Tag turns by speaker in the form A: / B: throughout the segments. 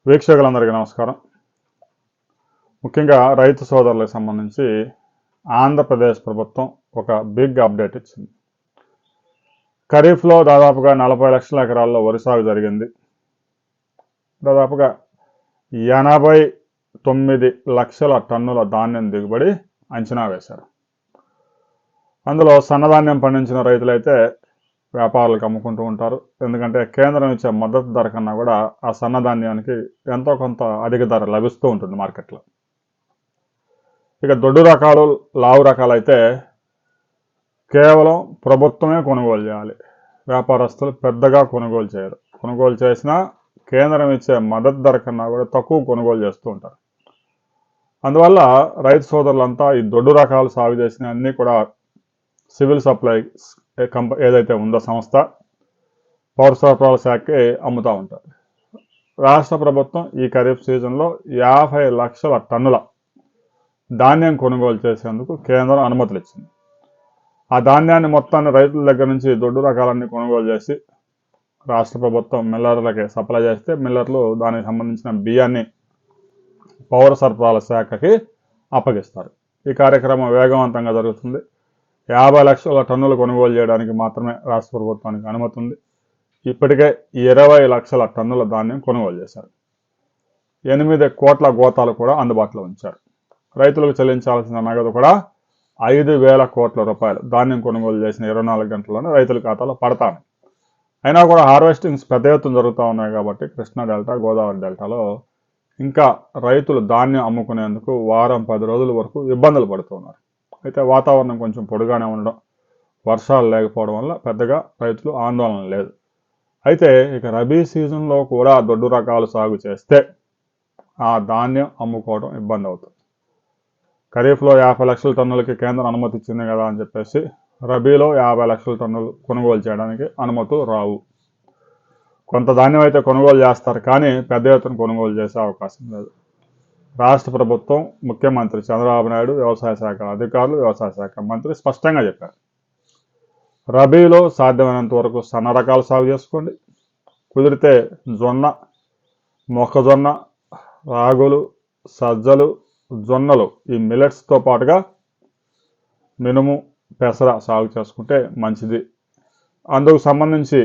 A: వీక్షకులందరికీ నమస్కారం. ముఖ్యంగా రైతు సోదరులకు సంబంధించి ఆంధ్రప్రదేశ్ ప్రభుత్వం ఒక బిగ్ అప్డేట్ ఇచ్చింది. ఖరీఫ్లో దాదాపుగా 40 లక్షల ఎకరాల్లో వరి సాగు జరిగింది. దాదాపుగా 89 లక్షల టన్నుల ధాన్యం దిగుబడి అంచనా వేశారు. అందులో సన్నధాన్యం పండించిన రైతులైతే వ్యాపారులకు అమ్ముకుంటూ ఉంటారు. ఎందుకంటే కేంద్రం ఇచ్చే మద్దతు ధర కన్నా కూడా ఆ సన్నధాన్యానికి ఎంతో కొంత అధిక ధర లభిస్తూ ఉంటుంది మార్కెట్లో. ఇక దొడ్డు రకాలు, లావు రకాలు అయితే కేవలం ప్రభుత్వమే కొనుగోలు చేయాలి. వ్యాపారస్తులు పెద్దగా కొనుగోలు చేయరు. కొనుగోలు చేసినా కేంద్రం ఇచ్చే మద్దతు ధర కన్నా కూడా తక్కువ కొనుగోలు చేస్తూ ఉంటారు. అందువల్ల రైతు సోదరులంతా ఈ దొడ్డు రకాలు సాగు చేసిన అన్నీ కూడా సివిల్ సప్లై ఏదైతే ఉందో సంస్థ, పౌర సరఫరాల శాఖకి అమ్ముతూ ఉంటారు. రాష్ట్ర ప్రభుత్వం ఈ ఖరీఫ్ సీజన్లో 50 లక్షల టన్నుల ధాన్యం కొనుగోలు చేసేందుకు కేంద్రం అనుమతులు ఇచ్చింది. ఆ ధాన్యాన్ని మొత్తాన్ని రైతుల దగ్గర నుంచి దొడ్డు రకాలన్నీ కొనుగోలు చేసి రాష్ట్ర ప్రభుత్వం మిల్లర్లకి సప్లై చేస్తే మిల్లర్లు దానికి సంబంధించిన బియ్యాన్ని పౌర సరఫరాల శాఖకి అప్పగిస్తారు. ఈ కార్యక్రమం వేగవంతంగా జరుగుతుంది. 50 లక్షల టన్నులు కొనుగోలు చేయడానికి మాత్రమే రాష్ట్ర ప్రభుత్వానికి అనుమతి ఉంది. ఇప్పటికే 20 లక్షల టన్నుల ధాన్యం కొనుగోలు చేశారు. 8 కోట్ల గోతాలు కూడా అందుబాటులో ఉంచారు. రైతులకు చెల్లించాల్సిన నగదు కూడా 5,000 కోట్ల రూపాయలు ధాన్యం కొనుగోలు చేసిన 24 గంటల్లోనే రైతుల ఖాతాలో పడతాను. అయినా కూడా హార్వెస్టింగ్స్ పెద్ద ఎత్తున జరుగుతూ ఉన్నాయి కాబట్టి కృష్ణా డెల్టా, గోదావరి డెల్టాలో ఇంకా రైతులు ధాన్యం అమ్ముకునేందుకు వారం 10 రోజుల వరకు ఇబ్బందులు పడుతున్నారు. అయితే వాతావరణం కొంచెం పొడిగానే ఉండడం, వర్షాలు లేకపోవడం వల్ల పెద్దగా రైతులు ఆందోళన లేదు. అయితే ఇక రబీ సీజన్లో కూడా దొడ్డు రకాలు సాగు చేస్తే ఆ ధాన్యం అమ్ముకోవడం ఇబ్బంది అవుతుంది. ఖరీఫ్లో 50 లక్షల టన్నులకి కేంద్రం అనుమతి ఇచ్చింది కదా అని చెప్పేసి రబీలో 50 లక్షల టన్నులు కొనుగోలు చేయడానికి అనుమతులు రావు. కొంత ధాన్యం అయితే కొనుగోలు చేస్తారు, కానీ పెద్ద ఎత్తున కొనుగోలు చేసే అవకాశం లేదు. రాష్ట్ర ప్రభుత్వం, ముఖ్యమంత్రి చంద్రబాబు నాయుడు, వ్యవసాయ శాఖ అధికారులు, వ్యవసాయ శాఖ మంత్రి స్పష్టంగా చెప్పారు. రబీలో సాధ్యమైనంత వరకు సన్న రకాలు సాగు చేసుకోండి. కుదిరితే జొన్న, మొక్కజొన్న, రాగులు, సజ్జలు, జొన్నలు, ఈ మిల్లెట్స్తో పాటుగా మినుము, పెసర సాగు చేసుకుంటే మంచిది. అందుకు సంబంధించి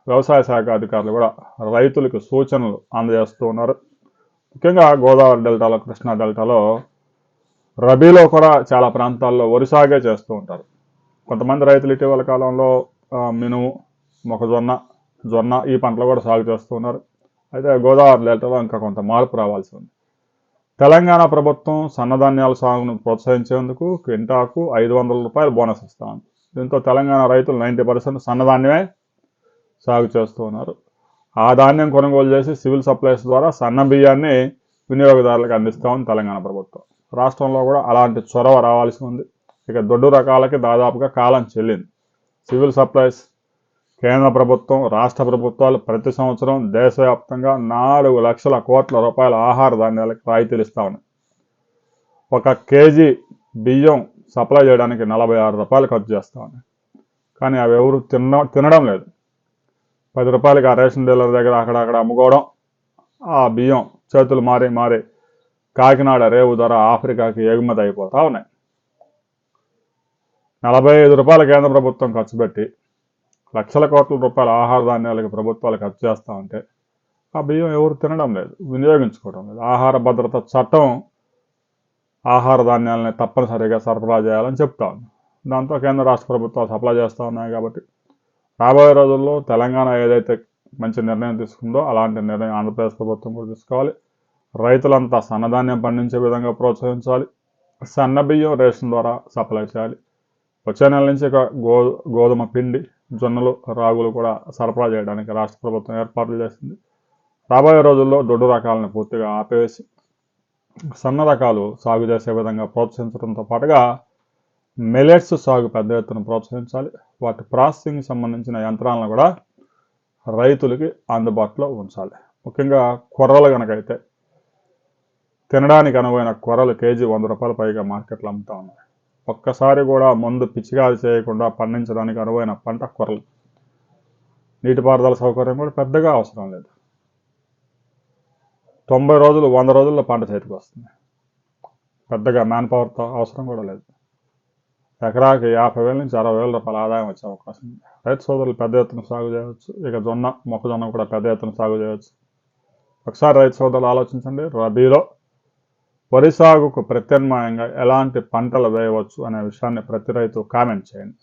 A: వ్యవసాయ శాఖ అధికారులు కూడా రైతులకు సూచనలు అందజేస్తూ ఉన్నారు. ముఖ్యంగా గోదావరి డెల్టాలో, కృష్ణా డెల్టాలో రబీలో కూడా చాలా ప్రాంతాల్లో వరి సాగే చేస్తూ ఉంటారు. కొంతమంది రైతులు ఇటీవల కాలంలో మినుము, మొక్కజొన్న, జొన్న ఈ పంటలు కూడా సాగు చేస్తూ ఉన్నారు. అయితే గోదావరి డెల్టాలో ఇంకా కొంత మార్పు రావాల్సి ఉంది. తెలంగాణ ప్రభుత్వం సన్నధాన్యాల సాగును ప్రోత్సహించేందుకు క్వింటాకు 500 రూపాయలు బోనస్ ఇస్తాం. దీంతో తెలంగాణ రైతులు 90% సన్నధాన్యమే సాగు చేస్తూ ఉన్నారు. ఆ ధాన్యం కొనుగోలు చేసి సివిల్ సప్లైస్ ద్వారా సన్న బియ్యాన్ని వినియోగదారులకు అందిస్తామని తెలంగాణ ప్రభుత్వం. రాష్ట్రంలో కూడా అలాంటి చొరవ రావాల్సి ఉంది. ఇక దొడ్డు రకాలకి దాదాపుగా కాలం చెల్లింది. సివిల్ సప్లైస్ కేంద్ర ప్రభుత్వం, రాష్ట్ర ప్రభుత్వాలు ప్రతి సంవత్సరం దేశవ్యాప్తంగా 4 లక్షల కోట్ల రూపాయల ఆహార ధాన్యాలకు రాయితీలు ఇస్తా ఉన్నాయి. 1 కేజీ బియ్యం సప్లై చేయడానికి 46 రూపాయలు ఖర్చు చేస్తా ఉన్నాయి. కానీ అవి ఎవరు తినడం లేదు. 10 రూపాయలకి ఆ రేషన్ డీలర్ దగ్గర అక్కడక్కడ అమ్ముకోవడం, ఆ బియ్యం చేతులు మారి కాకినాడ రేవు ధర ఆఫ్రికాకి ఎగుమతి అయిపోతూ ఉన్నాయి. 45 రూపాయలు కేంద్ర ప్రభుత్వం ఖర్చు పెట్టి లక్షల కోట్ల రూపాయల ఆహార ధాన్యాలకు ప్రభుత్వాలు ఖర్చు చేస్తూ ఉంటే ఆ బియ్యం ఎవరు తినడం లేదు, వినియోగించుకోవడం లేదు. ఆహార భద్రత చట్టం ఆహార ధాన్యాలని తప్పనిసరిగా సరఫరా చేయాలని చెప్తా ఉంది. దాంతో కేంద్ర రాష్ట్ర ప్రభుత్వాలు సప్లై చేస్తూ ఉన్నాయి. కాబట్టి రాబోయే రోజుల్లో తెలంగాణ ఏదైతే మంచి నిర్ణయం తీసుకుందో అలాంటి నిర్ణయం ఆంధ్రప్రదేశ్ ప్రభుత్వం కూడా తీసుకోవాలి. రైతులంతా సన్నధాన్యం పండించే విధంగా ప్రోత్సహించాలి. సన్న బియ్యం రేషన్ ద్వారా సప్లై చేయాలి. వచ్చే నెల నుంచి గోధుమ పిండి, జొన్నలు, రాగులు కూడా సరఫరా చేయడానికి రాష్ట్ర ప్రభుత్వం ఏర్పాట్లు చేసింది. రాబోయే రోజుల్లో దొడ్డు రకాలను పూర్తిగా ఆపేసి సన్న రకాలు సాగు చేసే విధంగా ప్రోత్సహించడంతో పాటుగా మిల్లెట్స్ సాగు పెద్ద ఎత్తున ప్రోత్సహించాలి. వాటి ప్రాసెసింగ్ సంబంధించిన యంత్రాలను కూడా రైతులకి అందుబాటులో ఉంచాలి. ముఖ్యంగా కొర్రలు కనుకైతే తినడానికి అనువైన కొర్రలు కేజీ 100 రూపాయల పైగా మార్కెట్లో అమ్ముతా ఉన్నాయి. ఒక్కసారి కూడా మందు పిచికారి చేయకుండా పండించడానికి అనువైన పంట కొర్రలు. నీటిపారుదల సౌకర్యం కూడా పెద్దగా అవసరం లేదు. 90 రోజులు 100 రోజుల్లో పంట చేతికి వస్తుంది. పెద్దగా మ్యాన్ పవర్తో అవసరం కూడా లేదు. ఎకరాకి 50,000 నుంచి 60,000 రూపాయల ఆదాయం వచ్చే అవకాశం ఉంది. రైతు సోదరులు పెద్ద ఎత్తున సాగు చేయవచ్చు. ఇక మొక్కజొన్న కూడా పెద్ద ఎత్తున సాగు చేయవచ్చు. ఒకసారి రైతు సోదరులు ఆలోచించండి, రబీలో వరి సాగుకు ప్రత్యామ్నాయంగా ఎలాంటి పంటలు వేయవచ్చు అనే విషయాన్ని ప్రతి రైతు కామెంట్ చేయండి.